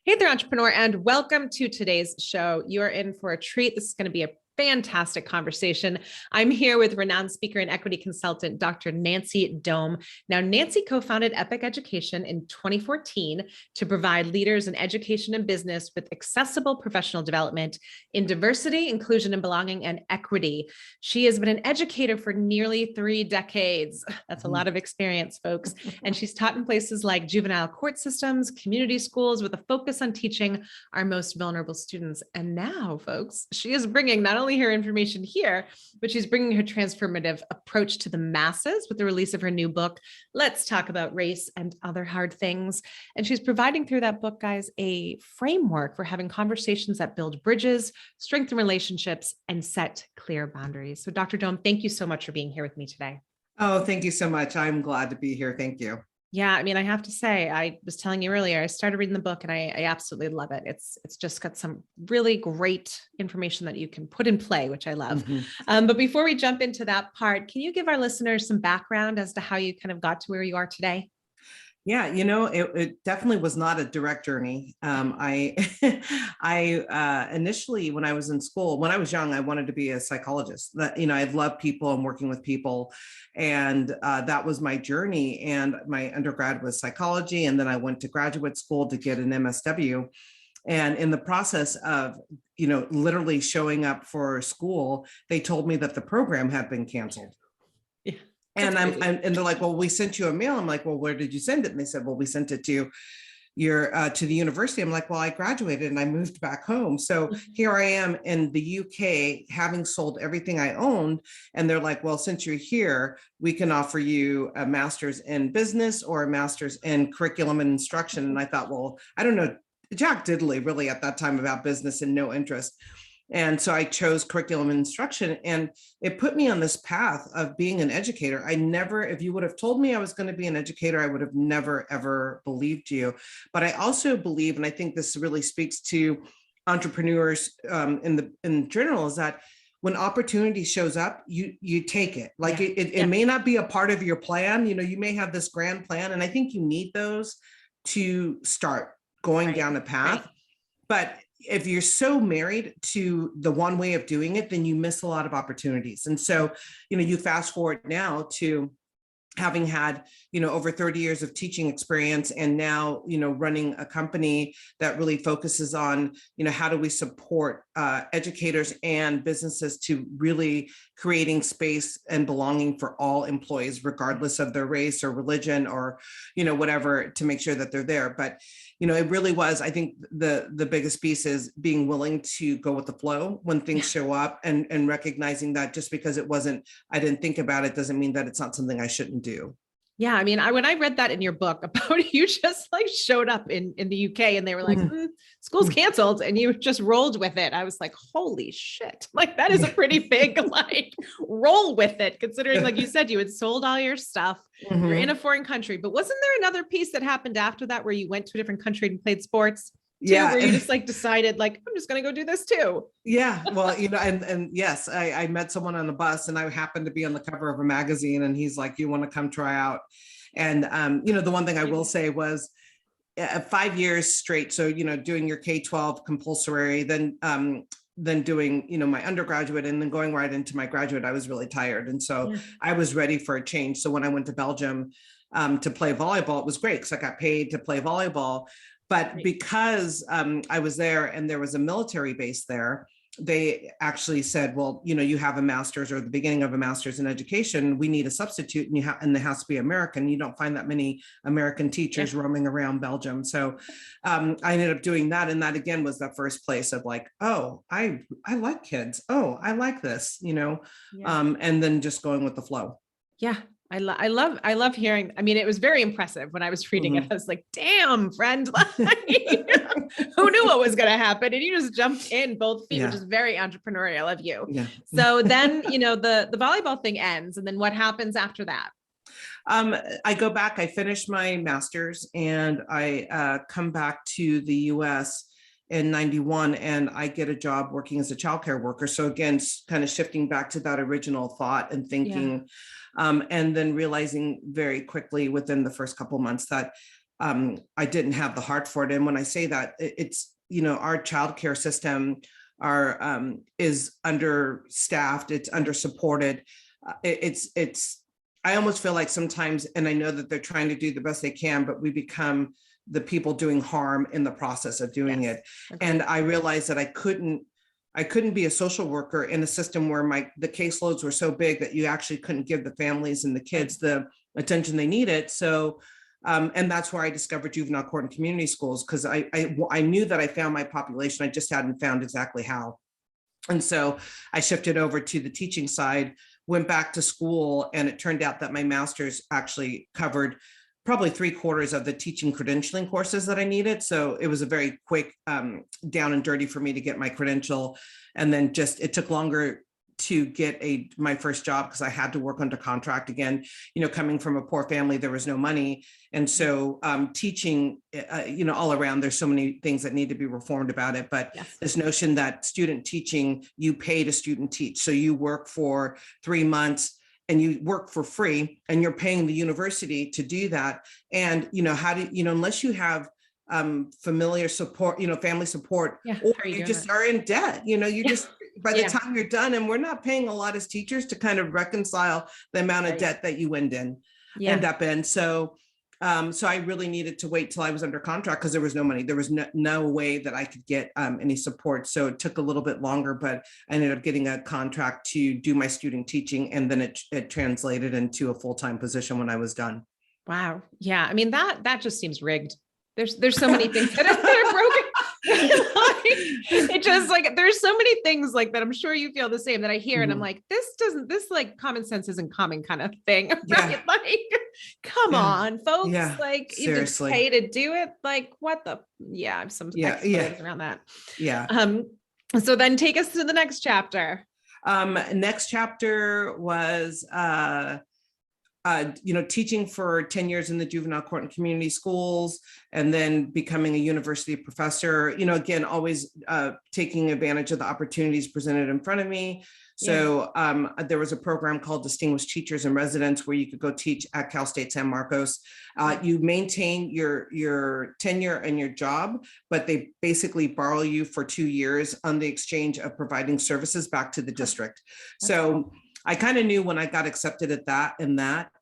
Hey there, entrepreneur, and welcome to today's show. You're in for a treat. This is going to be a fantastic conversation. I'm here with renowned speaker and equity consultant, Dr. Nancy Dome. Now, Nancy co-founded Epoch Education in 2014 to provide leaders in education and business with accessible professional development in diversity, inclusion, and belonging and equity. She has been an educator for nearly 3 decades. That's a lot of experience, folks. And she's taught in places like juvenile court systems, community schools, with a focus on teaching our most vulnerable students. And now, folks, she is bringing not only her information here, but she's bringing her transformative approach to the masses with the release of her new book, Let's Talk About Race and Other Hard Things. And she's providing through that book, guys, a framework for having conversations that build bridges, strengthen relationships, and set clear boundaries. So Dr. Dome, thank you so much for being here with me today. Oh, thank you so much. I'm glad to be here. Thank you. Yeah, I mean, I have to say, I was telling you earlier, I started reading the book and I absolutely love it. It's just got some really great information that you can put in play, which I love. But before we jump into that part, can you give our listeners some background as to how you kind of got to where you are today? Yeah, it definitely was not a direct journey. I initially, when I was in school, when I was young, I wanted to be a psychologist. I love people and working with people, and that was my journey. And my undergrad was psychology, and then I went to graduate school to get an MSW. And in the process of, literally showing up for school, they told me that the program had been canceled. Yeah. And and they're like, well, we sent you a mail. I'm like, well, where did you send it? And they said, well, we sent it to to the university. I'm like, well, I graduated and I moved back home. So here I am in the UK, having sold everything I owned. And they're like, well, since you're here, we can offer you a master's in business or a master's in curriculum and instruction. And I thought, well, I don't know jack diddly really at that time about business and no interest. And so I chose curriculum and instruction, and it put me on this path of being an educator. If you would have told me I was going to be an educator, I would have never, ever believed you. But I also believe, and I think this really speaks to entrepreneurs in general, is that when opportunity shows up, you take it. Like it may not be a part of your plan. You may have this grand plan, and I think you need those to start going down a path. Right. But if you're so married to the one way of doing it, then you miss a lot of opportunities. And so, you fast forward now to having had, over 30 years of teaching experience, and now, running a company that really focuses on, how do we support educators and businesses to really creating space and belonging for all employees, regardless of their race or religion or, whatever, to make sure that they're there. But it really was, I think the biggest piece is being willing to go with the flow when things show up, and recognizing that just because I didn't think about it doesn't mean that it's not something I shouldn't do. Yeah. I mean, when I read that in your book about you just like showed up in the UK and they were like, school's canceled, and you just rolled with it. I was like, holy shit. Like that is a pretty big, roll with it, considering, like you said, you had sold all your stuff. You're in a foreign country, but wasn't there another piece that happened after that where you went to a different country and played sports? Where you just decided I'm just going to go do this too. Yeah. Well, and yes, I met someone on the bus, and I happened to be on the cover of a magazine, and he's like, you want to come try out? And, the one thing I will say was 5 years straight. So, doing your K-12 compulsory, then doing, my undergraduate, and then going right into my graduate, I was really tired. And so I was ready for a change. So when I went to Belgium to play volleyball, it was great because I got paid to play volleyball. But because I was there and there was a military base there, they actually said, well, you have a master's or the beginning of a master's in education. We need a substitute, and there has to be American. You don't find that many American teachers roaming around Belgium. So I ended up doing that. And that again was the first place of like, oh, I like kids. Oh, I like this, and then just going with the flow. Yeah. I love hearing. I mean, it was very impressive when I was reading it. I was like, damn, friend, who knew what was going to happen? And you just jumped in both feet, which is very entrepreneurial of you. Yeah. So then, the volleyball thing ends. And then what happens after that? I go back, I finish my master's, and I come back to the US in 91, and I get a job working as a childcare worker. So again, kind of shifting back to that original thought and thinking, and then realizing very quickly within the first couple of months that I didn't have the heart for it. And when I say that, it's, our childcare system is understaffed, it's undersupported. I almost feel like sometimes, and I know that they're trying to do the best they can, but we become the people doing harm in the process of doing it. Okay. And I realized that I couldn't be a social worker in a system where the caseloads were so big that you actually couldn't give the families and the kids the attention they needed. So, and that's where I discovered juvenile court and community schools, because I knew that I found my population. I just hadn't found exactly how. And so I shifted over to the teaching side, went back to school, and it turned out that my master's actually covered probably 3/4 of the teaching credentialing courses that I needed. So it was a very quick down and dirty for me to get my credential. And then it took longer to get my first job because I had to work under contract again. Coming from a poor family, there was no money. And so teaching, all around, there's so many things that need to be reformed about it. But this notion that student teaching, you pay to student teach. So you work for 3 months and you work for free, and you're paying the university to do that. And, unless you have familiar support, family support, or you just are in debt, you just, by the time you're done, and we're not paying a lot as teachers to kind of reconcile the amount of debt that you end up in. So I really needed to wait till I was under contract because there was no money. There was no way that I could get any support. So it took a little bit longer, but I ended up getting a contract to do my student teaching. And then it translated into a full-time position when I was done. Wow. Yeah. I mean, that just seems rigged. There's so many things that are broken. It just there's so many things like that. I'm sure you feel the same, that I hear and I'm like, this common sense isn't common kind of thing. Right? Come on, folks. You just pay to do it. What the, I have some explanations around that. So then take us to the next chapter. Next chapter was, teaching for 10 years in the juvenile court and community schools, and then becoming a university professor, again, always taking advantage of the opportunities presented in front of me. So there was a program called Distinguished Teachers in Residence where you could go teach at Cal State San Marcos. You maintain your tenure and your job, but they basically borrow you for 2 years on the exchange of providing services back to the district. So I kind of knew when I got accepted at that,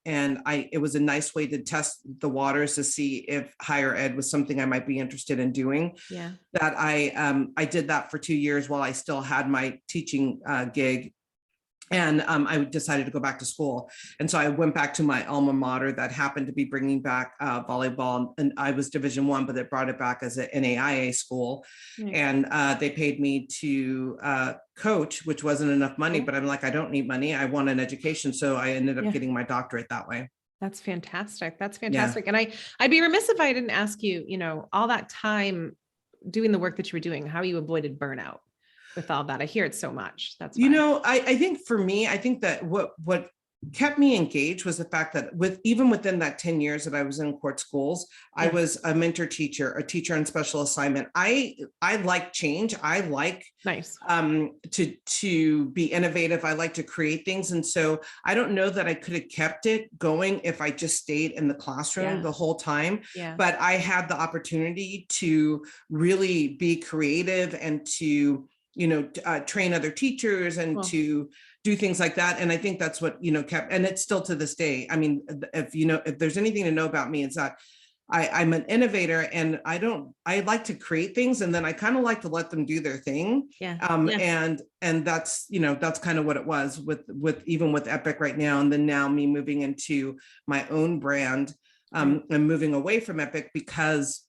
and it was a nice way to test the waters to see if higher ed was something I might be interested in doing. That I did that for 2 years while I still had my teaching gig. And I decided to go back to school. And so I went back to my alma mater that happened to be bringing back volleyball. And I was Division I, but they brought it back as an NAIA school. And they paid me to coach, which wasn't enough money, but I'm like, I don't need money. I want an education. So I ended up getting my doctorate that way. That's fantastic. And I'd be remiss if I didn't ask you, all that time doing the work that you were doing, how you avoided burnout with all that. I hear it so much. That's I think for me, I think that what kept me engaged was the fact that even within that 10 years that I was in court schools, I was a mentor teacher, a teacher on special assignment. I like change. I like to be innovative. I like to create things. And so I don't know that I could have kept it going if I just stayed in the classroom the whole time. But I had the opportunity to really be creative and to train other teachers and to do things like that. And I think that's what, kept, and it's still to this day. I mean, if there's anything to know about me, it's that I'm an innovator, and I like to create things, and then I kind of like to let them do their thing. And that's, that's kind of what it was with even with Epoch right now. And then now me moving into my own brand, and moving away from Epoch because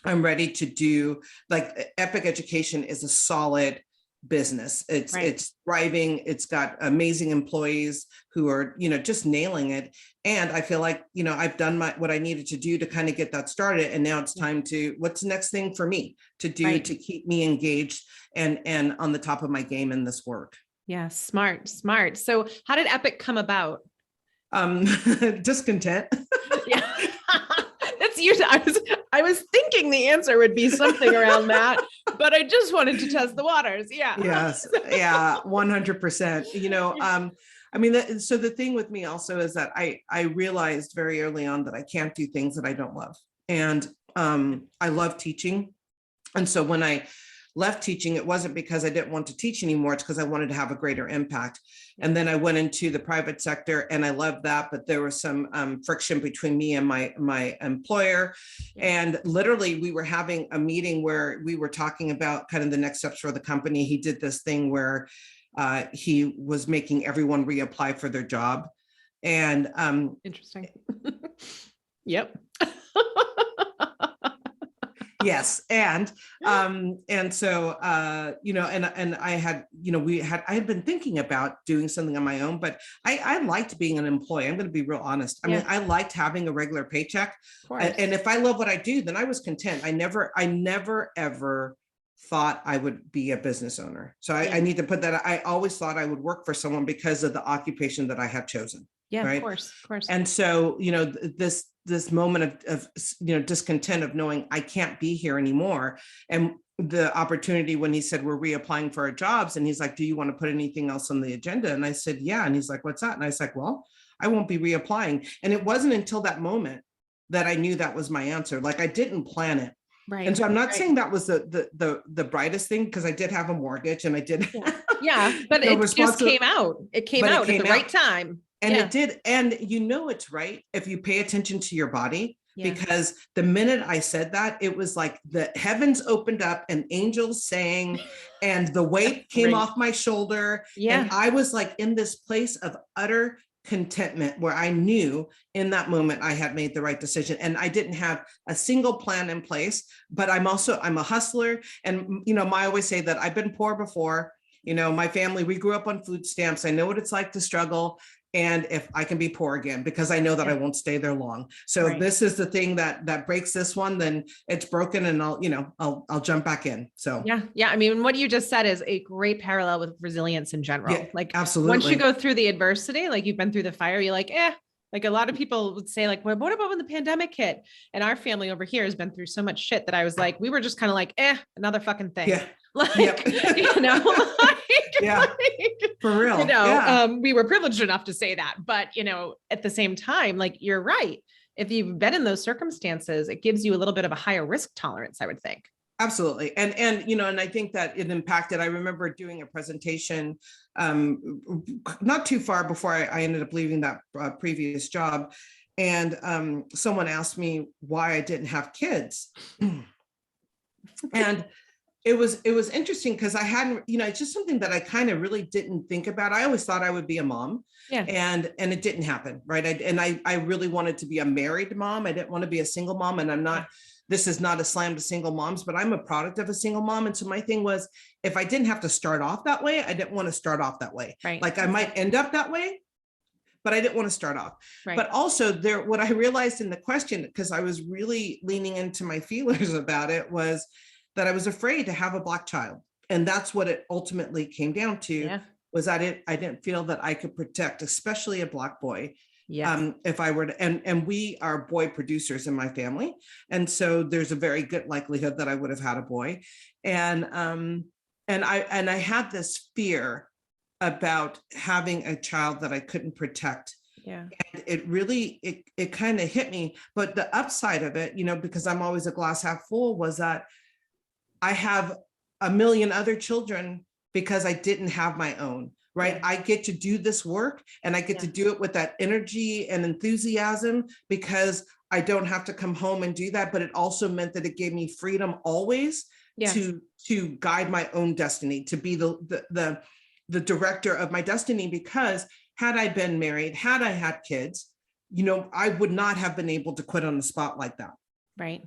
I'm ready to do, Epoch Education is a solid business. It's thriving. It's got amazing employees who are, just nailing it. And I feel like, I've done what I needed to do to kind of get that started. And now it's time to, what's the next thing for me to do to keep me engaged and on the top of my game in this work. Yeah. Smart. So how did Epoch come about? Discontent. That's usually, I was thinking the answer would be something around that, but I just wanted to test the waters. Yes. 100%. I mean, so the thing with me also is that I realized very early on that I can't do things that I don't love. And I love teaching. And so when I left teaching, it wasn't because I didn't want to teach anymore. It's because I wanted to have a greater impact. And then I went into the private sector and I loved that, but there was some friction between me and my employer. And literally we were having a meeting where we were talking about kind of the next steps for the company. He did this thing where he was making everyone reapply for their job. And interesting. Yep. Yes. And so, you know, and I had, you know, I had been thinking about doing something on my own, but I liked being an employee. I'm going to be real honest. I mean, I liked having a regular paycheck. And if I love what I do, then I was content. I never, ever thought I would be a business owner. So I need to put that. I always thought I would work for someone because of the occupation that I had chosen. Yeah, right? of course. And so, you know, this moment of, you know, discontent of knowing I can't be here anymore. And the opportunity when he said, we're reapplying for our jobs. And he's like, do you want to put anything else on the agenda? And I said, yeah. And he's like, what's that? And I was like, well, I won't be reapplying. And it wasn't until that moment that I knew that was my answer. Like I didn't plan it. Right. And so I'm not saying that was the brightest thing, because I did have a mortgage and I did. Yeah. But it just came out. It came out at the right time. And it did. And you know, it's right if you pay attention to your body, because the minute I said that, it was like the heavens opened up and angels sang and the weight came off my shoulder. And I was like in this place of utter contentment where I knew in that moment I had made the right decision. And I didn't have a single plan in place, but I'm a hustler. And, you know, I always say that I've been poor before. You know, my family, we grew up on food stamps. I know what it's like to struggle. And if I can be poor again, because I know that I won't stay there long. So if this is the thing that breaks this one, then it's broken and I'll jump back in. So yeah. I mean, what you just said is a great parallel with resilience in general. Yeah, like absolutely. Once you go through the adversity, like you've been through the fire, you're like, like a lot of people would say like, well, what about when the pandemic hit? And our family over here has been through so much shit that I was like, we were just kind of like, another fucking thing. Yeah. Like, you know, for real. You know, we were privileged enough to say that, but you know, at the same time, like you're right. If you've been in those circumstances, it gives you a little bit of a higher risk tolerance, I would think. Absolutely. And, you know, and I think that it impacted, I remember doing a presentation not too far before I ended up leaving that previous job. And someone asked me why I didn't have kids. And it was interesting because I hadn't, you know, it's just something that I kind of really didn't think about. I always thought I would be a mom, and it didn't happen. Right. I really wanted to be a married mom. I didn't want to be a single mom. And I'm not, this is not a slam to single moms, but I'm a product of a single mom. And so my thing was, if I didn't have to start off that way, I didn't want to start off that way. Right. Like I might end up that way, but I didn't want to start off. Right. But also what I realized in the question, because I was really leaning into my feelers about it, was that I was afraid to have a Black child. And that's what it ultimately came down to, was I didn't feel that I could protect, especially a Black boy. If I were to, and we are boy producers in my family. And so there's a very good likelihood that I would have had a boy. And I had this fear about having a child that I couldn't protect. And it really, it kind of hit me. But the upside of it, you know, because I'm always a glass half full, was that I have a million other children because I didn't have my own, right? I get to do this work and I get to do it with that energy and enthusiasm because I don't have to come home and do that. But it also meant that it gave me freedom always to guide my own destiny, to be the director of my destiny. Because had I been married, had I had kids, you know, I would not have been able to quit on the spot like that. Right.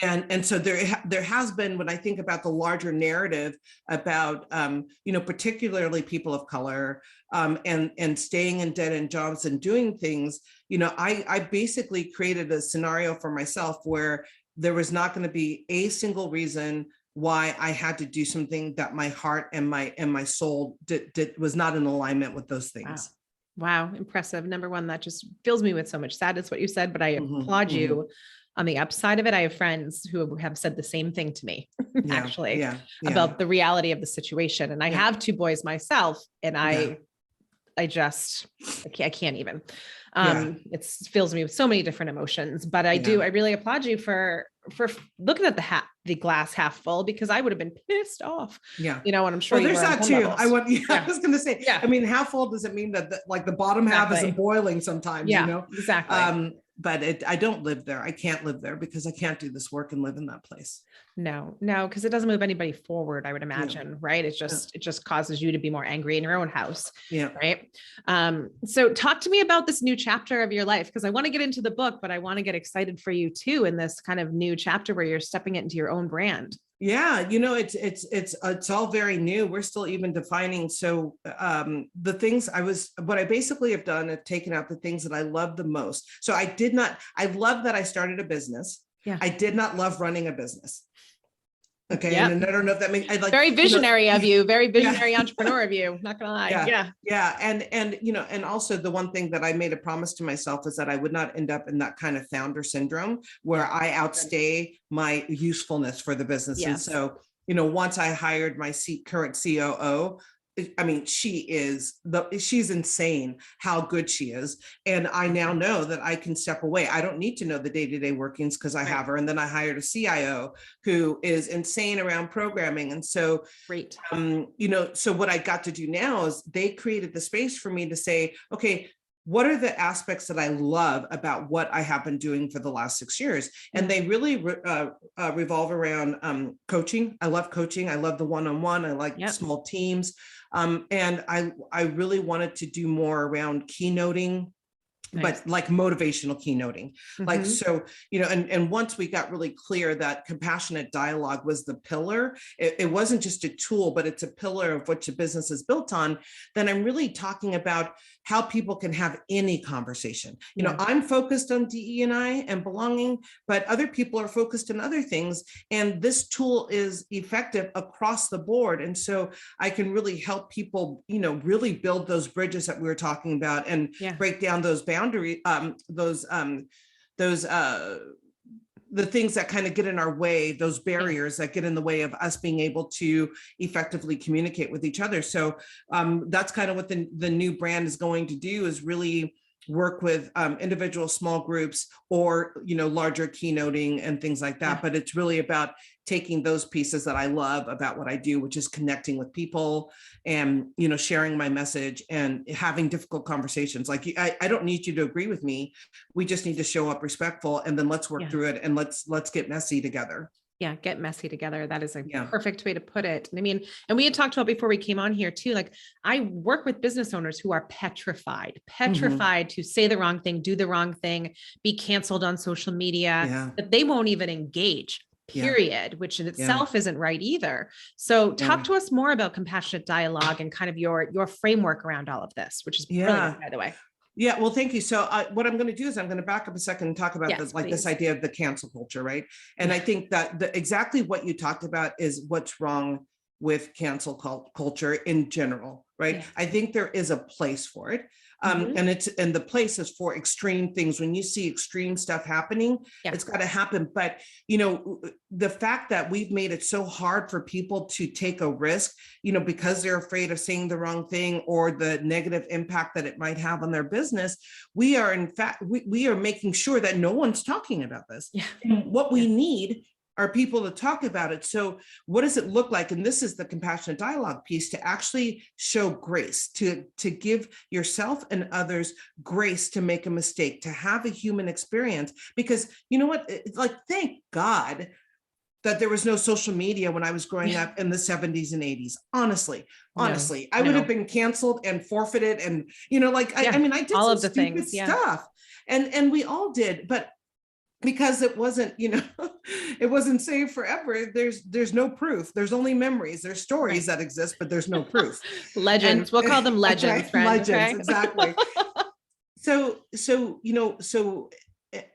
And so there has been, when I think about the larger narrative about, you know, particularly people of color and staying in dead end jobs and doing things, you know, I basically created a scenario for myself where there was not going to be a single reason why I had to do something that my heart and my soul was not in alignment with those things. Wow. Impressive. Number one, that just fills me with so much sadness, what you said, but I applaud you. On the upside of it, I have friends who have said the same thing to me, about the reality of the situation. And I have two boys myself, and I I can't even. Yeah. It fills me with so many different emotions, but I really applaud you for looking at the glass half full, because I would have been pissed off, Yeah. and I'm sure Well, you there's were on that some too. levels. I was going to say, Yeah. I mean, how full does it mean that the bottom half isn't boiling sometimes, Yeah, exactly. But I don't live there. I can't live there because I can't do this work and live in that place. No, because it doesn't move anybody forward, I would imagine, right? It just causes you to be more angry in your own house. Yeah. Right. So talk to me about this new chapter of your life, because I want to get into the book, but I want to get excited for you too in this kind of new chapter where you're stepping it into your own brand. Yeah, it's all very new. We're still even defining. So the things what I basically have done is taken out the things that I love the most. So I love that I started a business. Yeah. I did not love running a business. Okay. Yep. And I don't know if that means very visionary of you, very visionary entrepreneur of you, not gonna lie. Yeah. And also the one thing that I made a promise to myself is that I would not end up in that kind of founder syndrome where I outstay my usefulness for the business. Yes. And so, once I hired my current COO, I mean, she's insane how good she is. And I now know that I can step away. I don't need to know the day-to-day workings because I have her. And then I hired a CIO who is insane around programming. And so, great. So what I got to do now is they created the space for me to say, okay, what are the aspects that I love about what I have been doing for the last 6 years? And they really revolve around coaching. I love coaching. I love the one-on-one. I like small teams. And I really wanted to do more around keynoting, but like motivational keynoting. Like, so, and once we got really clear that compassionate dialogue was the pillar, it wasn't just a tool, but it's a pillar of which a business is built on, then I'm really talking about how people can have any conversation. I'm focused on DE&I and belonging, but other people are focused on other things. And this tool is effective across the board. And so I can really help people, really build those bridges that we were talking about and break down those boundaries, the things that kind of get in our way, those barriers that get in the way of us being able to effectively communicate with each other. So that's kind of what the new brand is going to do, is really work with individual small groups or, larger keynoting and things like that. But it's really about taking those pieces that I love about what I do, which is connecting with people and, sharing my message and having difficult conversations. Like, I don't need you to agree with me. We just need to show up respectful, and then let's work through it, and let's get messy together. Yeah, get messy together. That is a perfect way to put it. I mean, and we had talked about before we came on here too, like I work with business owners who are petrified to say the wrong thing, do the wrong thing, be canceled on social media, that they won't even engage, period, which in itself isn't right either. So talk to us more about compassionate dialogue and kind of your framework around all of this, which is brilliant, by the way. Yeah, well, thank you. So what I'm going to do is I'm going to back up a second and talk about this idea of the cancel culture, right? And I think that exactly what you talked about is what's wrong with cancel culture in general, right? Yeah. I think there is a place for it. And the place is for extreme things. When you see extreme stuff happening, it's got to happen. But, the fact that we've made it so hard for people to take a risk, because they're afraid of saying the wrong thing or the negative impact that it might have on their business, we are making sure that no one's talking about this. Yeah. And what we need are people to talk about it. So what does it look like? And this is the compassionate dialogue piece, to actually show grace, to give yourself and others grace to make a mistake, to have a human experience. Because you know what, it's like, thank God that there was no social media when I was growing up in the 70s and 80s. Honestly, I would have been canceled and forfeited. And, I mean, I did all of the stupid stuff, and we all did, but because it wasn't, it wasn't saved forever. There's no proof. There's only memories. There's stories that exist, but there's no proof. Legends. We'll call them legends. Okay, friend, legends, exactly. So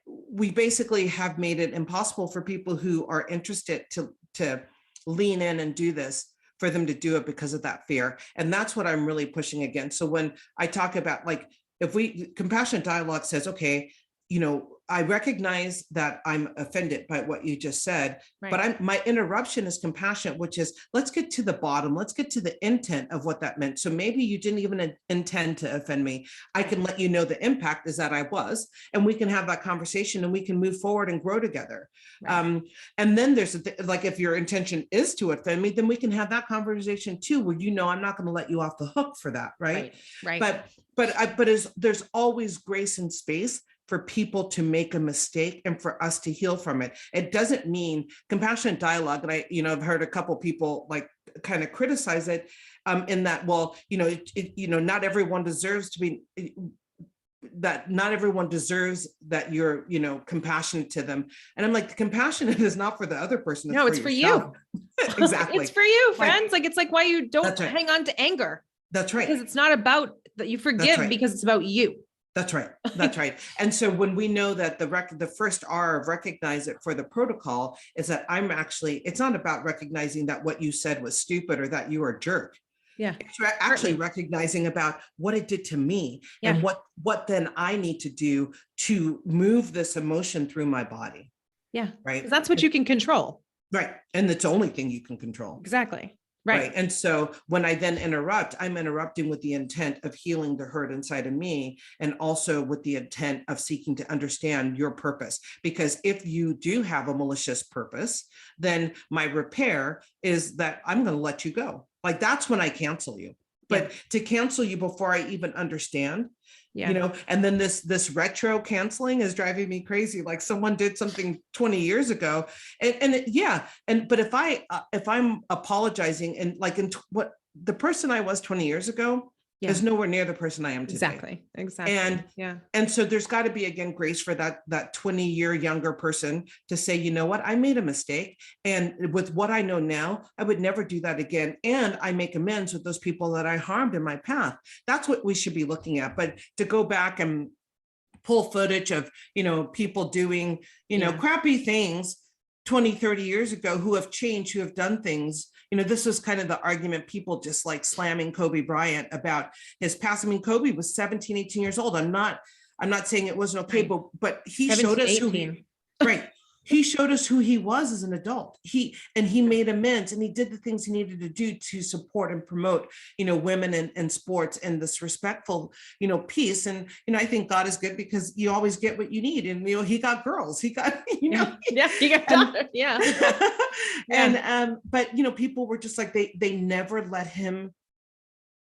we basically have made it impossible for people who are interested to lean in and do this, for them to do it because of that fear. And that's what I'm really pushing against. So when I talk about, like, if compassionate dialogue says, okay, I recognize that I'm offended by what you just said, but my interruption is compassionate, which is, let's get to the bottom. Let's get to the intent of what that meant. So maybe you didn't even intend to offend me. I can let you know the impact is that I was, and we can have that conversation and we can move forward and grow together. And then there's like, if your intention is to offend me, then we can have that conversation too, where, I'm not going to let you off the hook for that. Right. But there's always grace and space for people to make a mistake and for us to heal from it. It doesn't mean compassionate dialogue. And I've heard a couple people like kind of criticize it in that, well, not everyone deserves to be, that not everyone deserves that you're, compassionate to them. And I'm like, the compassionate is not for the other person. No, it's for you. Exactly. It's for you, friends. Like, it's like why you don't hang on to anger. That's right. Because it's not about that you forgive because it's about you. That's right. That's right. And so when we know that the first R of recognize it for the protocol is that it's not about recognizing that what you said was stupid or that you were a jerk. Yeah. It's actually recognizing about what it did to me and what then I need to do to move this emotion through my body. Yeah. Right. Because that's what you can control. Right. And it's the only thing you can control. Exactly. Right. And so when I then interrupt, I'm interrupting with the intent of healing the hurt inside of me, and also with the intent of seeking to understand your purpose. Because if you do have a malicious purpose, then my repair is that I'm going to let you go. Like, that's when I cancel you. But to cancel you before I even understand, and then this retro canceling is driving me crazy. Like, someone did something 20 years ago, but if I'm apologizing and like what the person I was 20 years ago is nowhere near the person I am today. Exactly. And so there's got to be, again, grace for that 20-year younger person to say, you know what, I made a mistake. And with what I know now, I would never do that again. And I make amends with those people that I harmed in my path. That's what we should be looking at. But to go back and pull footage of, people doing, crappy things 20, 30 years ago, who have changed, who have done things. This was kind of the argument, people just like slamming Kobe Bryant about his past. I mean, Kobe was 17, 18 years old. I'm not saying it wasn't okay, but he 17, showed us 18. He showed us who he was as an adult. He made amends, and he did the things he needed to do to support and promote, women and sports and this respectful, piece. And, I think God is good because you always get what you need. And, he got girls, he got, he got daughters. But, people were just like, they never let him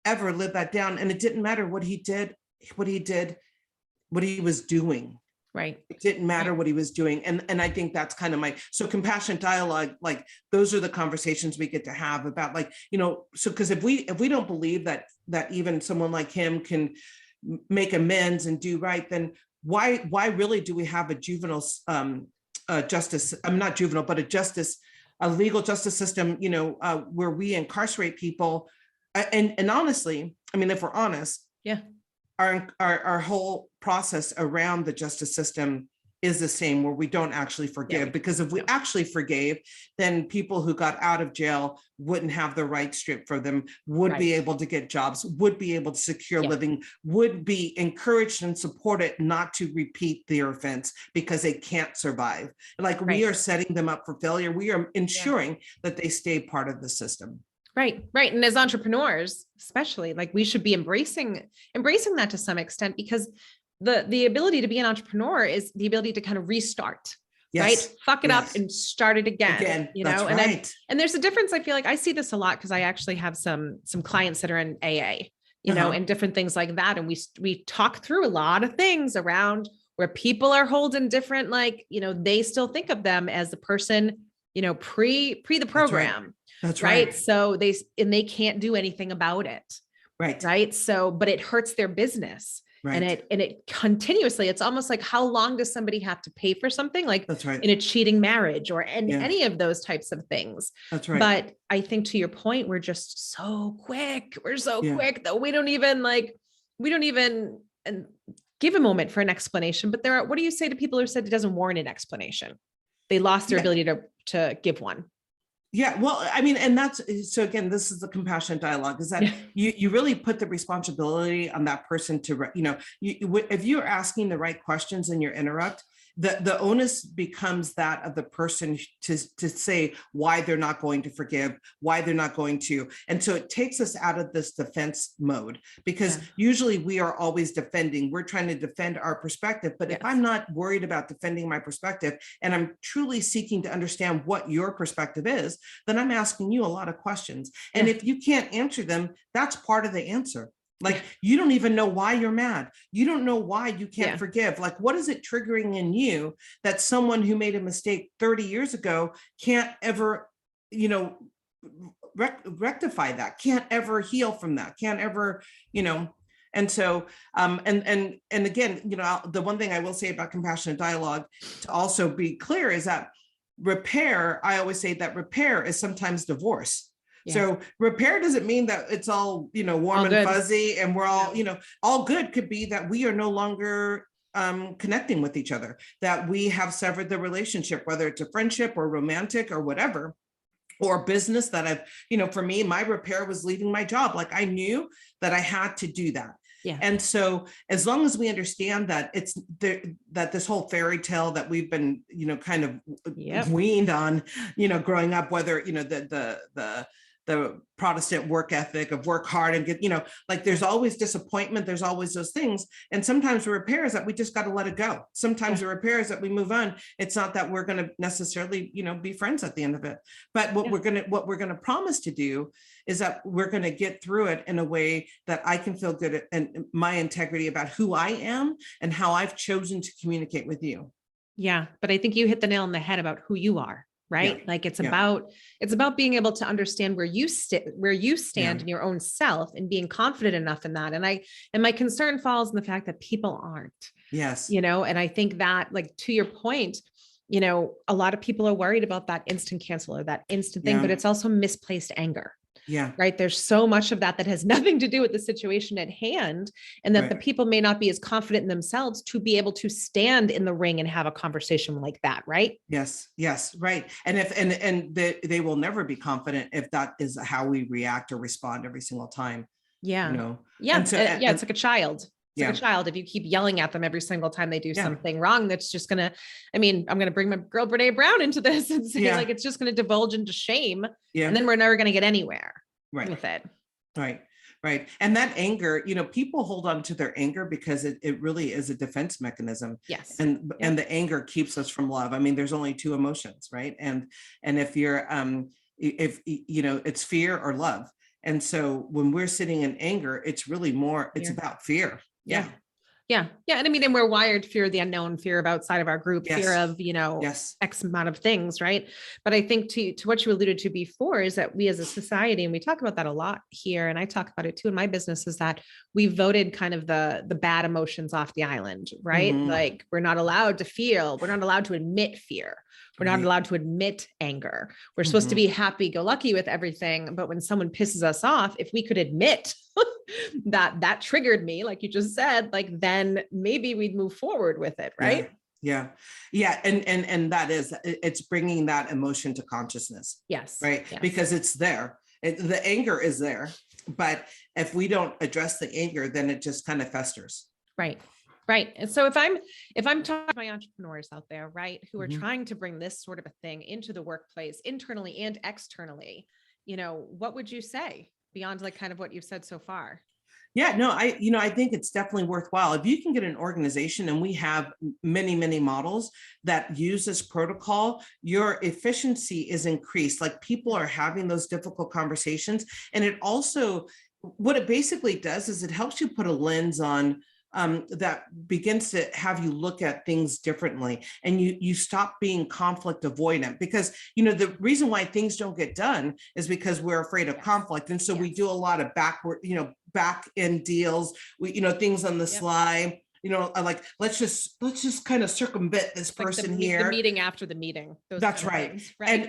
ever live that down. And it didn't matter what he did, what he was doing. Right. It didn't matter what he was doing. And I think that's kind of so compassionate dialogue, like, those are the conversations we get to have about, like, so because if we don't believe that even someone like him can make amends and do right, then why really do we have a juvenile justice? I'm not juvenile, but a legal justice system, where we incarcerate people. And honestly, I mean, if we're honest, our whole process around the justice system is the same, where we don't actually forgive. Because if we actually forgave, then people who got out of jail wouldn't have the rights stripped for them, would be able to get jobs, would be able to secure living, would be encouraged and supported not to repeat their offense because they can't survive. Like, we are setting them up for failure. We are ensuring that they stay part of the system. Right. And as entrepreneurs, especially, like, we should be embracing that to some extent, because the ability to be an entrepreneur is the ability to kind of restart, right? Fuck it up and start it again. And there's a difference. I feel like I see this a lot because I actually have some clients that are in AA, and different things like that. And we talk through a lot of things around where people are holding different, like, they still think of them as the person, pre the program. That's right. So they can't do anything about it. Right. So, but it hurts their business. And it continuously, it's almost like, how long does somebody have to pay for something, like in a cheating marriage or any of those types of things? That's right. But I think, to your point, we're just so quick. We're so quick that we don't even give a moment for an explanation. But what do you say to people who said it doesn't warrant an explanation? They lost their ability to give one. Yeah, well, I mean, and so again, this is the compassionate dialogue, is that you really put the responsibility on that person to, if you're asking the right questions in your interrupt, the onus becomes that of the person to say why they're not going to forgive, why they're not going to. And so it takes us out of this defense mode, because usually we are always defending. We're trying to defend our perspective. But if I'm not worried about defending my perspective, and I'm truly seeking to understand what your perspective is, then I'm asking you a lot of questions. And if you can't answer them, that's part of the answer. Like, you don't even know why you're mad. You don't know why you can't forgive. Like, what is it triggering in you that someone who made a mistake 30 years ago can't ever, rectify that, can't ever heal from that, can't ever, and so, and again, the one thing I will say about compassionate dialogue, to also be clear, is that repair, I always say that repair is sometimes divorce. So repair doesn't mean that it's all, warm and fuzzy and we're all, all good. Could be that we are no longer connecting with each other, that we have severed the relationship, whether it's a friendship or romantic or whatever, or business that I've, for me, my repair was leaving my job. Like, I knew that I had to do that. And so as long as we understand that it's that this whole fairy tale that we've been, kind of weaned on, growing up, whether, the Protestant work ethic of work hard and get, like, there's always disappointment. There's always those things. And sometimes the repair is that we just got to let it go. Sometimes the repair is that we move on. It's not that we're going to necessarily, be friends at the end of it. But what we're going to promise to do is that we're going to get through it in a way that I can feel good and my integrity about who I am and how I've chosen to communicate with you. Yeah. But I think you hit the nail on the head about who you are. Right. Like, it's about being able to understand where you stand in your own self and being confident enough in that. And my concern falls in the fact that people aren't. And I think that, like, to your point, a lot of people are worried about that instant cancel or that instant thing, but it's also misplaced anger. Right. There's so much of that has nothing to do with the situation at hand, and that the people may not be as confident in themselves to be able to stand in the ring and have a conversation like that. Right. Yes. Right. And they will never be confident if that is how we react or respond every single time. Yeah. And so, it's like a child. Like a child, if you keep yelling at them every single time they do something wrong, that's just going to, I'm going to bring my girl Brene Brown into this and say, like, it's just going to divulge into shame. And then we're never going to get anywhere with it. Right. And that anger, people hold on to their anger because it really is a defense mechanism. And the anger keeps us from love. I mean, there's only two emotions, right? And if you're, it's fear or love. And so when we're sitting in anger, it's really more, it's about fear. Yeah. And I mean, and we're wired fear of the unknown, fear of outside of our group, fear of, X amount of things. Right. But I think to what you alluded to before is that we as a society, and we talk about that a lot here, and I talk about it too in my business, is that we voted kind of the bad emotions off the island, right? Like, we're not allowed to feel, we're not allowed to admit fear. We're not allowed to admit anger. We're supposed to be happy-go-lucky with everything. But when someone pisses us off, if we could admit that triggered me, like you just said, like, then maybe we'd move forward with it. Right. Yeah. And it's bringing that emotion to consciousness. Right. Because it's there. The anger is there. But if we don't address the anger, then it just kind of festers. Right. And so if I'm talking to my entrepreneurs out there, right, who are trying to bring this sort of a thing into the workplace, internally and externally, what would you say beyond, like, kind of what you've said so far? I think it's definitely worthwhile. If you can get an organization, and we have many, many models that use this protocol, your efficiency is increased. Like, people are having those difficult conversations. And it also, what it basically does is it helps you put a lens on that begins to have you look at things differently, and you stop being conflict avoidant, because the reason why things don't get done is because we're afraid of conflict. And so we do a lot of back end deals, things on the sly, like, let's just kind of circumvent this person here. The meeting after the meeting. That's right.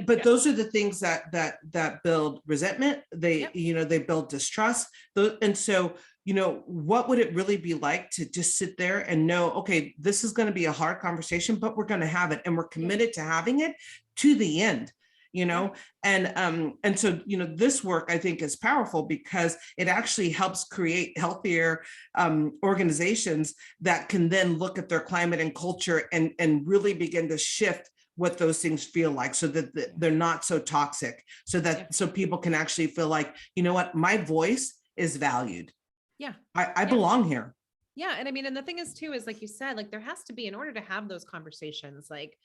But those are the things that build resentment. They build distrust. And so, what would it really be like to just sit there and know, okay, this is going to be a hard conversation, but we're going to have it, and we're committed to having it to the end. And so, this work I think is powerful because it actually helps create healthier organizations that can then look at their climate and culture and really begin to shift what those things feel like, so that they're not so toxic, so people can actually feel like, what, my voice is valued. Yeah. I belong here. Yeah. And I mean, and the thing is too, is like you said, like there has to be, in order to have those conversations, like,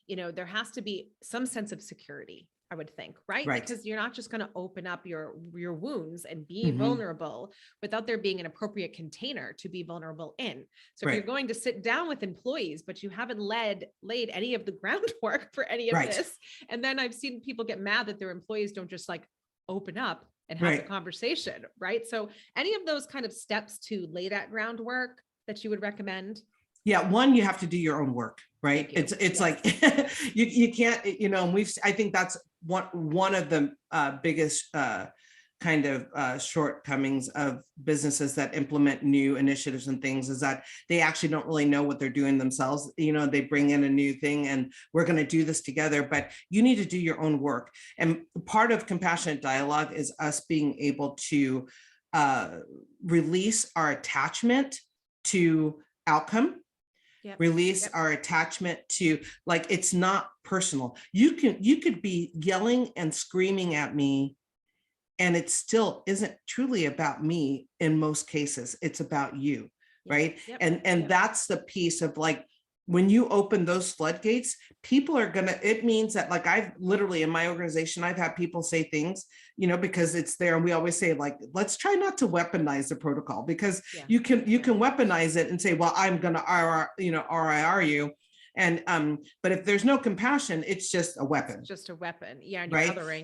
there has to be some sense of security, I would think, right? Because you're not just going to open up your wounds and be vulnerable without there being an appropriate container to be vulnerable in. So if you're going to sit down with employees, but you haven't laid any of the groundwork for any of this, and then I've seen people get mad that their employees don't just like open up and have the conversation, right? So any of those kind of steps to lay that groundwork that you would recommend? Yeah, one, you have to do your own work, right? It's like you can't, I think that's one of the biggest kind of shortcomings of businesses that implement new initiatives and things, is that they actually don't really know what they're doing themselves. They bring in a new thing and we're going to do this together, but you need to do your own work. And part of compassionate dialogue is us being able to release our attachment to outcome. Release our attachment to, like, it's not personal. You could be yelling and screaming at me and it still isn't truly about me. In most cases, it's about you. Right. And that's the piece of, like, when you open those floodgates, people are it means that, like, I've literally, in my organization, I've had people say things, because it's there. And we always say, like, let's try not to weaponize the protocol, because you can weaponize it and say, well, I'm going to RIR you. And but if there's no compassion, it's just a weapon. It's just a weapon. Yeah. And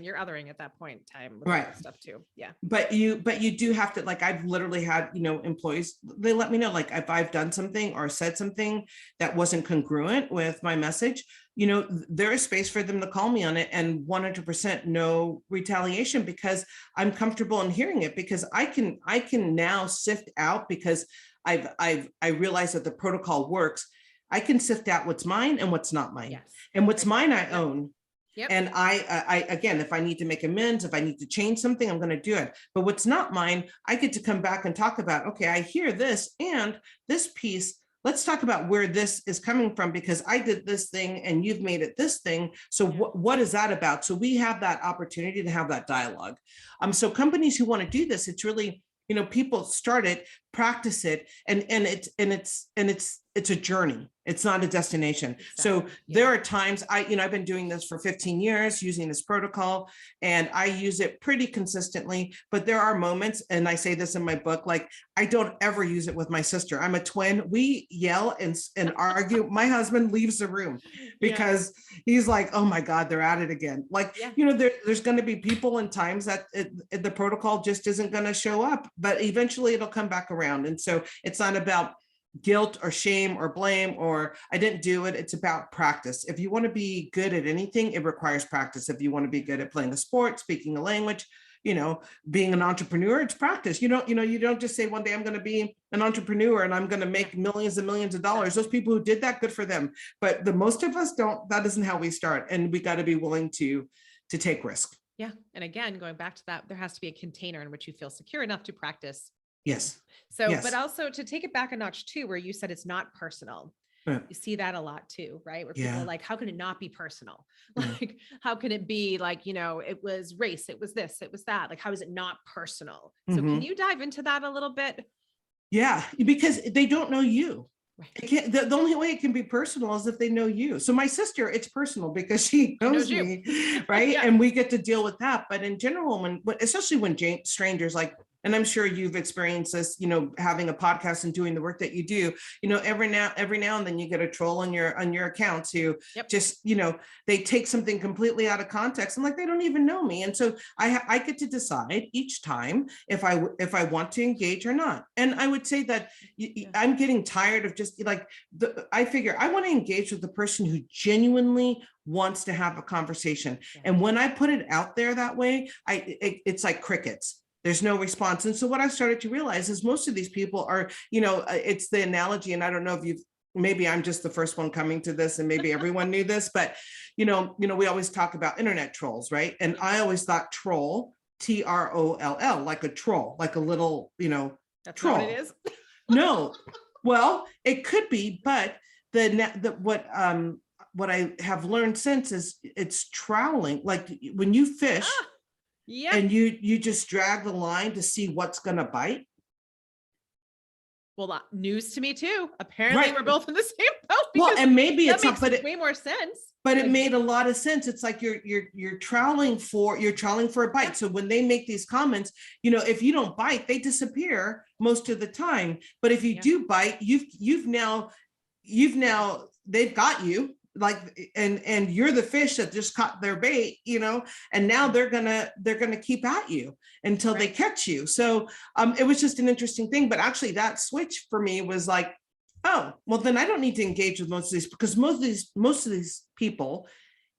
you're othering at that point in time with that stuff too. Yeah. But you do have to, like, I've literally had, employees, they let me know, like, if I've done something or said something that wasn't congruent with my message, there is space for them to call me on it, and 100% no retaliation, because I'm comfortable in hearing it, because I can now sift out, because I realize that the protocol works. I can sift out what's mine and what's not mine. And what's mine, I own. And I again, if I need to make amends, if I need to change something, I'm going to do it. But what's not mine, I get to come back and talk about, okay, I hear this and this piece. Let's talk about where this is coming from, because I did this thing and you've made it this thing. So what is that about? So we have that opportunity to have that dialogue. So companies who want to do this, it's really, people start it, practice it, and it's a journey. It's not a destination. Exactly. So there are times I've been doing this for 15 years, using this protocol, and I use it pretty consistently, but there are moments, and I say this in my book, like, I don't ever use it with my sister. I'm a twin. We yell and argue. My husband leaves the room because he's like, oh my God, they're at it again. Like, there's going to be people and times that the protocol just isn't going to show up, but eventually it'll come back around. And so it's not about guilt or shame or blame or I didn't do it. It's about practice. If you want to be good at anything, it requires practice. If you want to be good at playing a sport, speaking a language, being an entrepreneur, it's practice. You don't just say one day I'm going to be an entrepreneur and I'm going to make millions and millions of dollars. Those people who did that, good for them. But the most of us don't. That isn't how we start. And we got to be willing to take risk. Yeah. And again, going back to that, there has to be a container in which you feel secure enough to practice. Yes. So, but also to take it back a notch too, where you said it's not personal. You see that a lot too, right? Where people are like, how can it not be personal? Like, how can it be like, it was race, it was this, it was that. Like, how is it not personal? So can you dive into that a little bit? Yeah, because they don't know you. Right. The only way it can be personal is if they know you. So my sister, it's personal because she knows me, right? And we get to deal with that. But in general, especially when strangers, like, and I'm sure you've experienced this, having a podcast and doing the work that you do, every now and then you get a troll on your accounts who just, they take something completely out of context and like, they don't even know me. And so I get to decide each time if I want to engage or not. And I would say that I'm getting tired of just like, I figure I want to engage with the person who genuinely wants to have a conversation. And when I put it out there that way, it's like crickets. There's no response. And so what I started to realize is most of these people are, it's the analogy, and I don't know if you've maybe I'm just the first one coming to this and maybe everyone knew this, but we always talk about internet trolls, right? And I always thought troll, Troll, like a troll, like a little, That's troll. not what it is. No, well, it could be, but what I have learned since is it's troweling. Like when you fish and you just drag the line to see what's going to bite. Well, news to me too. Apparently we're both in the same boat. Well, and maybe it's not, but way more sense. But it made a lot of sense. It's like you're troweling for a bite. So when they make these comments, if you don't bite, they disappear most of the time. But if you do bite, you've now they've got you, like, and you're the fish that just caught their bait, and now they're gonna keep at you until they catch you. So it was just an interesting thing. But actually that switch for me was like, oh, well, then I don't need to engage with most of these, because most of these people,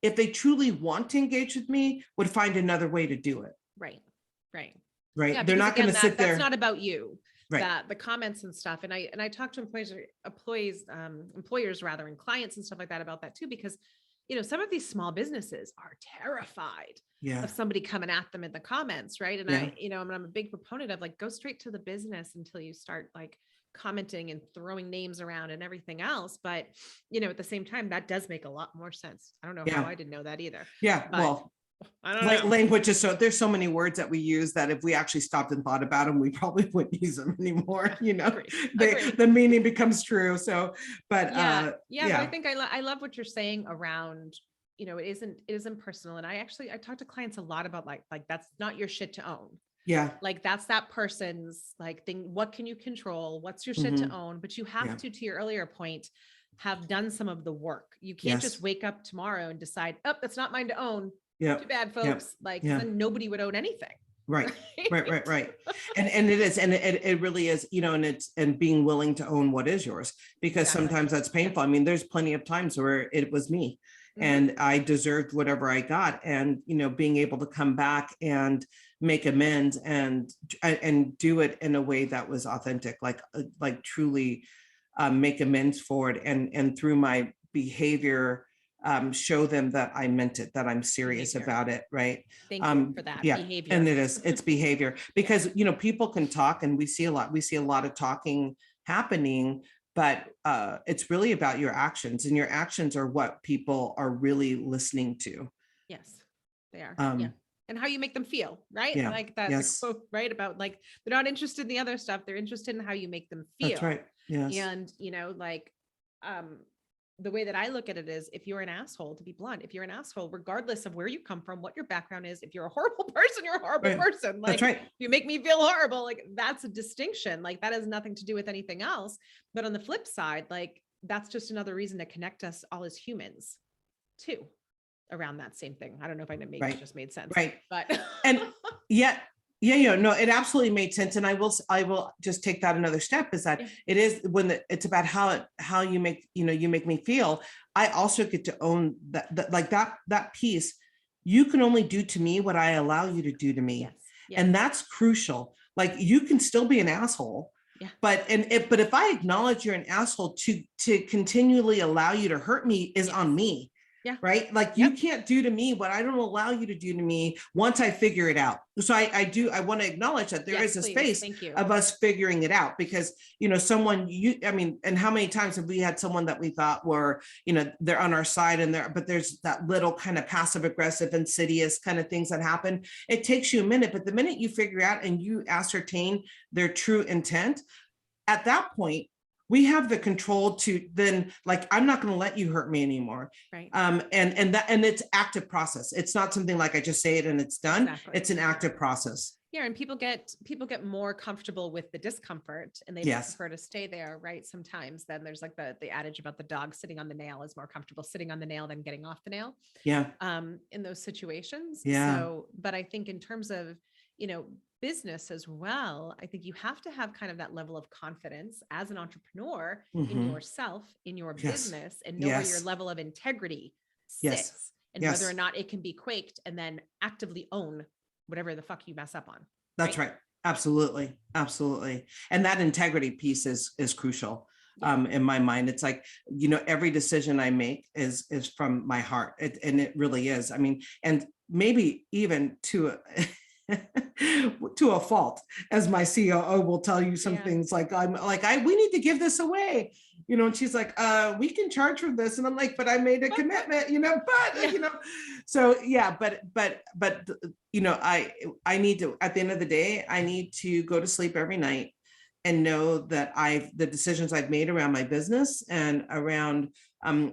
if they truly want to engage with me, would find another way to do it. Right. Yeah, they're not going to sit there. That's not about you. Right. That the comments and stuff. And I talk to employers rather, and clients and stuff like that about that too, because, some of these small businesses are terrified of somebody coming at them in the comments. Right. And I'm a big proponent of, like, go straight to the business until you start, like, commenting and throwing names around and everything else. But, at the same time, that does make a lot more sense. I don't know how I didn't know that either. Yeah. But well, I don't know. Language is there's so many words that we use that if we actually stopped and thought about them, we probably wouldn't use them anymore. Agreed. The meaning becomes true. So, but but I think I love what you're saying around, it isn't personal. And I talk to clients a lot about like that's not your shit to own. Yeah. Like that's that person's like thing. What can you control? What's your shit to own? But you have to your earlier point, have done some of the work. You can't just wake up tomorrow and decide, oh, that's not mine to own. Yeah. Too bad, folks. Like then nobody would own anything. Right. And it is, and it really is, and being willing to own what is yours, because sometimes that's painful. I mean, there's plenty of times where it was me and I deserved whatever I got, and, being able to come back and make amends and do it in a way that was authentic, like truly make amends for it. And through my behavior, show them that I meant it, that I'm serious about it. Right. Thank you for that behavior. And it's behavior, because, people can talk, and we see a lot of talking happening, but it's really about your actions, and your actions are what people are really listening to. Yes, they are. And how you make them feel, right? Yeah. Like that quote, right? About, like, they're not interested in the other stuff. They're interested in how you make them feel. That's right. Yes. And, the way that I look at it is, if you're an asshole, to be blunt, if you're an asshole, regardless of where you come from, what your background is, if you're a horrible person, you're a horrible person. Like, if you make me feel horrible, like, that's a distinction. Like, that has nothing to do with anything else. But on the flip side, like, that's just another reason to connect us all as humans too, around that same thing. I don't know if it just made sense. Right. But and no, it absolutely made sense. And I will just take that another step, is that it is it's about how you make me feel. I also get to own that piece. You can only do to me what I allow you to do to me. Yes. And that's crucial. Like, you can still be an asshole, but if I acknowledge you're an asshole, to continually allow you to hurt me is on me. Yeah. Right. Like, you can't do to me what I don't allow you to do to me once I figure it out. So I want to acknowledge that there is a space of us figuring it out, because, and how many times have we had someone that we thought were, they're on our side, but there's that little kind of passive aggressive, insidious kind of things that happen. It takes you a minute, but the minute you figure out and you ascertain their true intent, at that point, we have the control to then, like, I'm not going to let you hurt me anymore. Right. And it's active process. It's not something like I just say it and it's done. Exactly. It's an active process. Yeah. And people get more comfortable with the discomfort, and they prefer to stay there. Right. Sometimes then there's like the adage about the dog sitting on the nail is more comfortable sitting on the nail than getting off the nail. Yeah. In those situations. Yeah. So, but I think in terms of, business as well, I think you have to have kind of that level of confidence as an entrepreneur in yourself, in your business, and know where your level of integrity sits, and whether or not it can be quaked, and then actively own whatever the fuck you mess up on. That's right. Absolutely. And that integrity piece is crucial. In my mind. It's like, every decision I make is from my heart. And it really is. I mean, and maybe even to to a fault, as my COO will tell you some things like, we need to give this away, and she's like, we can charge for this. And I'm like, but I made a commitment, so I need to, at the end of the day, I need to go to sleep every night and know that the decisions I've made around my business and around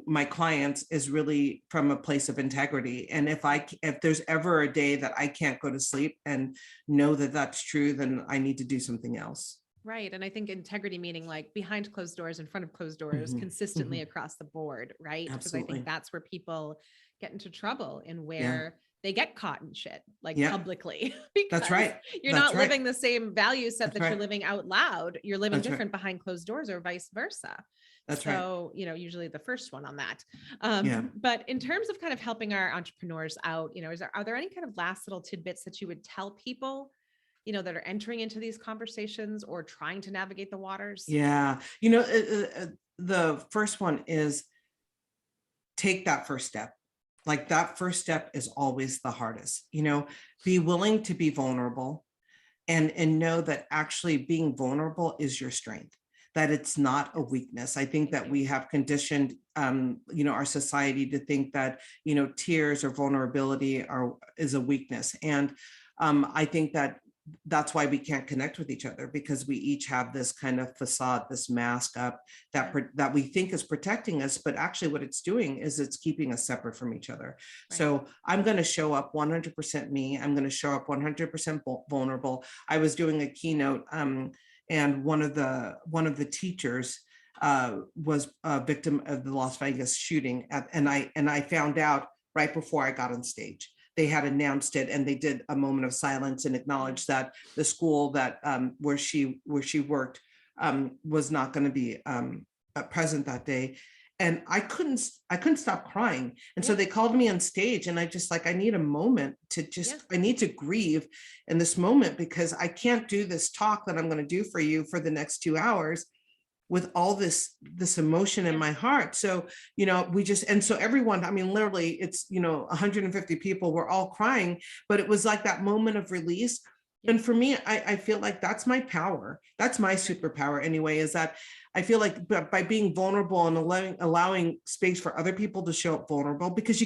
my clients is really from a place of integrity. And if there's ever a day that I can't go to sleep and know that that's true, then I need to do something else. Right. And I think integrity meaning like behind closed doors, in front of closed doors, consistently across the board, right? Because I think that's where people get into trouble and where they get caught in shit, like publicly. Because that's right. You're not living the same value set that you're living out loud. You're living different behind closed doors or vice versa. That's right. So, usually the first one on that. But in terms of kind of helping our entrepreneurs out, are there any kind of last little tidbits that you would tell people, that are entering into these conversations or trying to navigate the waters? Yeah. The first one is take that first step. Like that first step is always the hardest, be willing to be vulnerable and know that actually being vulnerable is your strength, that it's not a weakness. I think that we have conditioned, our society to think that, tears or vulnerability is a weakness. And I think that that's why we can't connect with each other, because we each have this kind of facade, this mask up that we think is protecting us, but actually what it's doing is it's keeping us separate from each other. Right. So I'm going to show up 100% me. I'm going to show up 100% vulnerable. I was doing a keynote and one of the teachers was a victim of the Las Vegas shooting, and I found out right before I got on stage. They had announced it, and they did a moment of silence and acknowledged that the school that where she worked was not going to be present that day. And I couldn't stop crying. And so they called me on stage, and I just I need a moment to I need to grieve in this moment, because I can't do this talk that I'm going to do for you for the next 2 hours with all this emotion in my heart. So, and so everyone, I mean, literally it's, 150 people were all crying, but it was like that moment of release. And for me, I feel like that's my power. That's my superpower anyway, is that I feel like by being vulnerable and allowing space for other people to show up vulnerable, because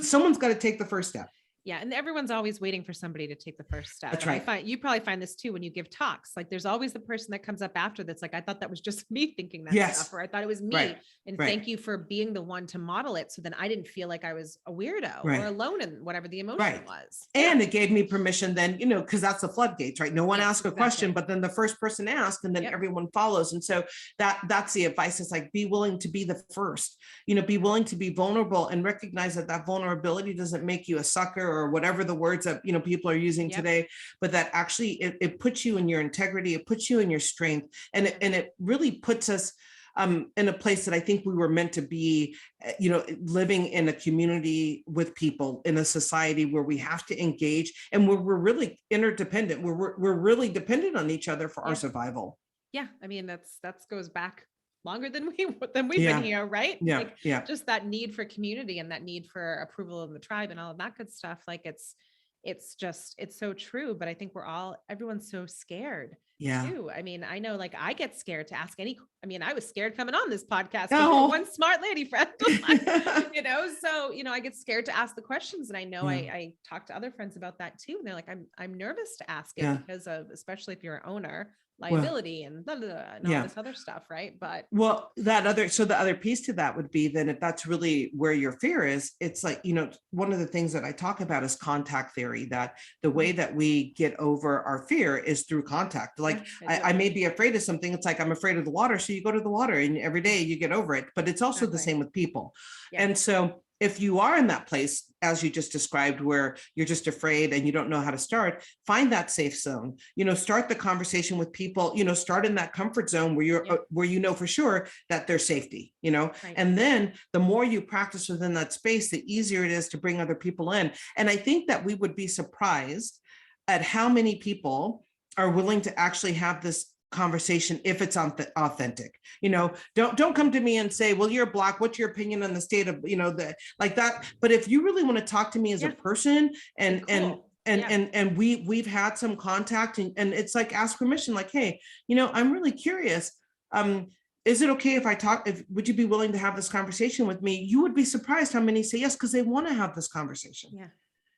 someone's got to take the first step. Yeah. And everyone's always waiting for somebody to take the first step. That's and right. You probably find this too, when you give talks, like there's always the person that comes up after that's like, I thought that was just me thinking that stuff, or I thought it was me. Right. And thank you for being the one to model it. So then I didn't feel like I was a weirdo or alone in whatever the emotion was. And it gave me permission then, because that's the floodgates, right? No one asked a question, but then the first person asked, and then everyone follows. And so that's the advice, is like, be willing to be the first, be willing to be vulnerable and recognize that vulnerability doesn't make you a sucker or whatever the words that, people are using today, but that actually it puts you in your integrity, it puts you in your strength. And it really puts us in a place that I think we were meant to be, living in a community with people, in a society where we have to engage and where we're really interdependent. We're really dependent on each other for our survival. Yeah. I mean, that goes back longer than we've been here, right? Yeah. Just that need for community and that need for approval of the tribe and all of that good stuff. Like it's so true. But I think everyone's so scared too. I mean, I know, like, I get scared to ask I was scared coming on this podcast. Oh. One smart lady friend, so, I get scared to ask the questions. And I know I talk to other friends about that too. And they're like, I'm nervous to ask it because of, especially if you're an owner, liability and blah, blah, blah, and all this other stuff. Right. But the other piece to that would be then, if that's really where your fear is, it's like, one of the things that I talk about is contact theory, that the way that we get over our fear is through contact. Like I may be afraid of something. It's like, I'm afraid of the water. So you go to the water and every day you get over it, but it's also the same with people. And so if you are in that place, as you just described, where you're just afraid and you don't know how to start, find that safe zone, start the conversation with people, start in that comfort zone where for sure that there's safety, and then the more you practice within that space, the easier it is to bring other people in. And I think that we would be surprised at how many people are willing to actually have this conversation if it's authentic. Don't come to me and say, well, you're Black, what's your opinion on the state of, the like that. But if you really want to talk to me as a person, and cool. and we've had some contact, and it's like, ask permission, like, hey, I'm really curious. Is it okay if I talk? Would you be willing to have this conversation with me? You would be surprised how many say yes, because they want to have this conversation. Yeah.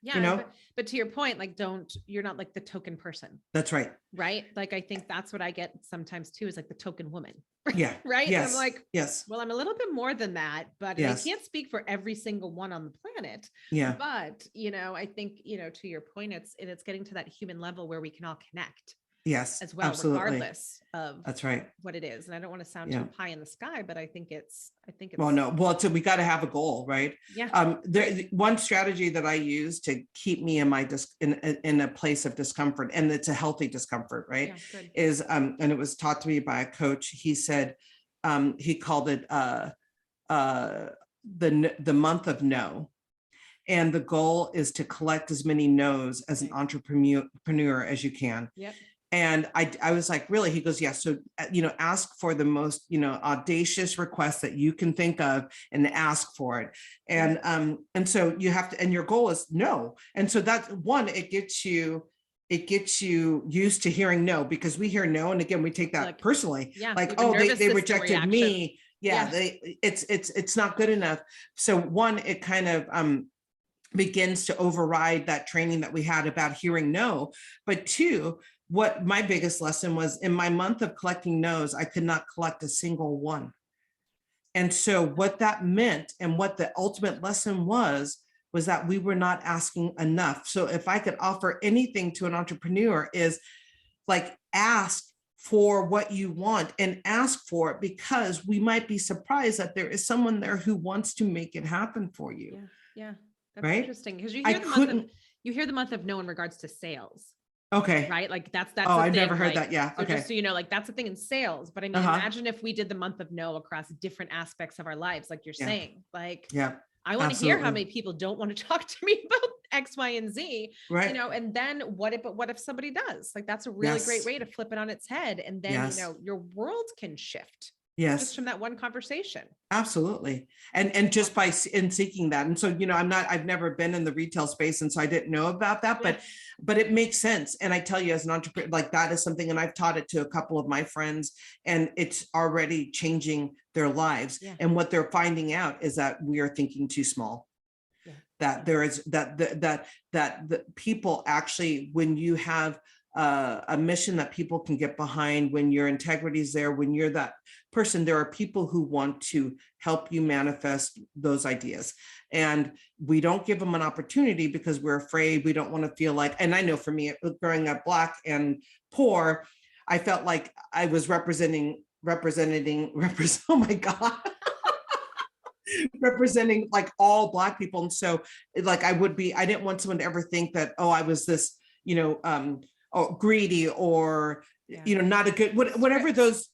Yeah. But to your point, like, you're not like the token person. That's right. Right. Like, I think that's what I get sometimes too, is like the token woman. Yeah. Right. Yes. And I'm like, yes, well, I'm a little bit more than that, but I can't speak for every single one on the planet. Yeah. But, I think, to your point, it's getting to that human level where we can all connect. Yes, As well, absolutely. Regardless of that's right. what it is. And I don't want to sound too pie in the sky, but I think it's well, no, well, so we got to have a goal, right? Yeah. One strategy that I use to keep me in my in a place of discomfort, and it's a healthy discomfort, right? Yeah, is and it was taught to me by a coach. He said, he called it the month of no. And the goal is to collect as many no's as an entrepreneur as you can. Yep. And I was like, really? He goes, yes. So, ask for the most, audacious request that you can think of, and ask for it. And so you have to, and your goal is no. And so that's one, it gets you used to hearing no, because we hear no. And again, we take that personally, like, oh, they rejected me. Yeah. It's not good enough. So one, it kind of, begins to override that training that we had about hearing no. But two, what my biggest lesson was, in my month of collecting no's, I could not collect a single one. And so what that meant, and what the ultimate lesson was that we were not asking enough. So if I could offer anything to an entrepreneur, is like, ask for what you want, and ask for it, because we might be surprised that there is someone there who wants to make it happen for you. Yeah. That's right? interesting, because you hear the month of no in regards to sales. Okay. Right. Like that's oh, I've thing. never heard like, that. Yeah. So okay. just so you know, like, that's a thing in sales. But I mean, imagine if we did the month of no across different aspects of our lives, like you're saying, like, I want to hear how many people don't want to talk to me about X, Y, and Z, right? And then what if somebody does? Like, that's a really great way to flip it on its head. And then, your world can shift. Just from that one conversation. Absolutely. And just by seeking that. And so, I've never been in the retail space, and so I didn't know about that, but it makes sense. And I tell you, as an entrepreneur, like, that is something, and I've taught it to a couple of my friends, and it's already changing their lives. And what they're finding out is that we are thinking too small. That there is that the people actually, when you have a mission that people can get behind, when your integrity is there, when you're that person, there are people who want to help you manifest those ideas. And we don't give them an opportunity because we're afraid. We don't want to feel like, and I know for me, growing up Black and poor, I felt like I was representing, oh my God. representing like all Black people. And so like, I didn't want someone to ever think that, oh, I was this, or greedy, or not a good, whatever those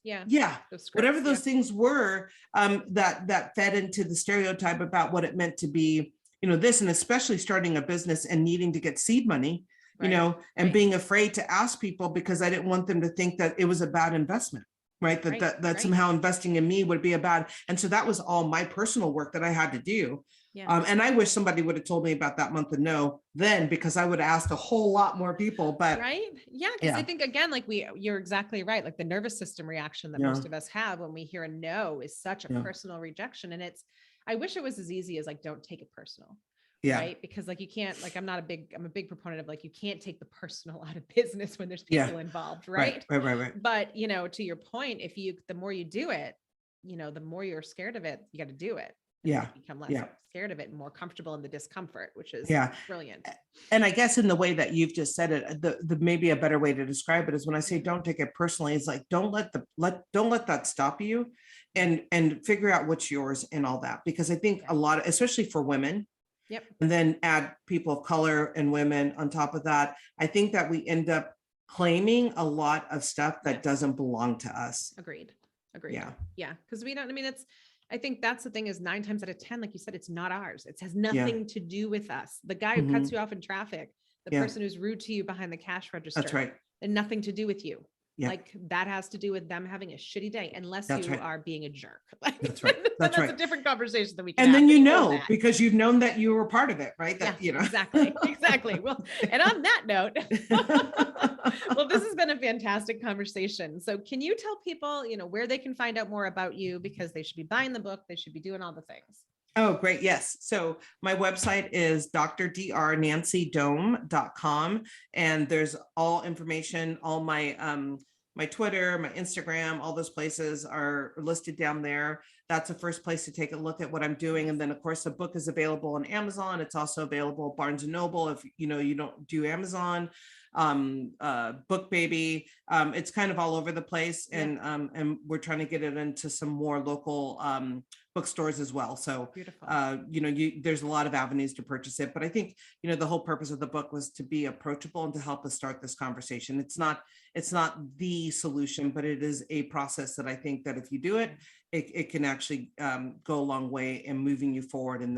whatever those things were, that fed into the stereotype about what it meant to be, this, and especially starting a business and needing to get seed money, and being afraid to ask people, because I didn't want them to think that it was a bad investment. Right. That somehow investing in me would be a bad. And so that was all my personal work that I had to do. And I wish somebody would have told me about that month of no then, because I would have asked a whole lot more people. But because I think, again, like you're exactly right. Like the nervous system reaction that most of us have when we hear a no is such a personal rejection. And I wish it was as easy as like, don't take it personal. Right. Because like, you can't, like, I'm a big proponent of like, you can't take the personal out of business when there's people involved. Right. But, to your point, the more you do it, the more you're scared of it, you got to do it. You become less scared of it and more comfortable in the discomfort, which is brilliant. And I guess in the way that you've just said it, the maybe a better way to describe it is, when I say don't take it personally, it's like, don't let that stop you, and figure out what's yours and all that. Because I think a lot, especially for women, and then add people of color and women on top of that, I think that we end up claiming a lot of stuff that doesn't belong to us. Agreed. Yeah. Because we don't, I think that's the thing, is 9 times out of 10, like you said, it's not ours. It has nothing to do with us. The guy who cuts you off in traffic, the person who's rude to you behind the cash register. That's right. And nothing to do with you. Yeah. Like that has to do with them having a shitty day, unless That's you right. are being a jerk. Like, That's right. then That's that's right. a different conversation that we can And have. then But you know know, that. because you've known that you were part of it, right? Yeah, That, you know. exactly. Exactly. Well, and on that note, well, this has been a fantastic conversation. So can you tell people, where they can find out more about you, because they should be buying the book, they should be doing all the things. Oh, great. Yes. So my website is drdnancydome.com. And there's all information, all my Twitter, my Instagram, all those places are listed down there. That's the first place to take a look at what I'm doing. And then of course the book is available on Amazon. It's also available at Barnes and Noble if you don't do Amazon. Book Baby. It's kind of all over the place. And we're trying to get it into some more local bookstores as well. So Beautiful. There's a lot of avenues to purchase it, but I think, the whole purpose of the book was to be approachable and to help us start this conversation. It's not the solution, but it is a process that I think that if you do it, it can actually go a long way in moving you forward in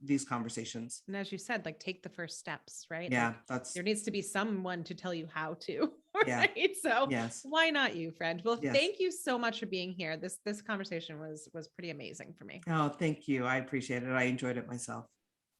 these conversations. And as you said, like take the first steps, right? Yeah, like, there needs to be someone to tell you how to. Yeah. Right? So yes. why not you, friend? Well, Yes. Thank you so much for being here. This conversation was pretty amazing for me. Oh, thank you. I appreciate it. I enjoyed it myself.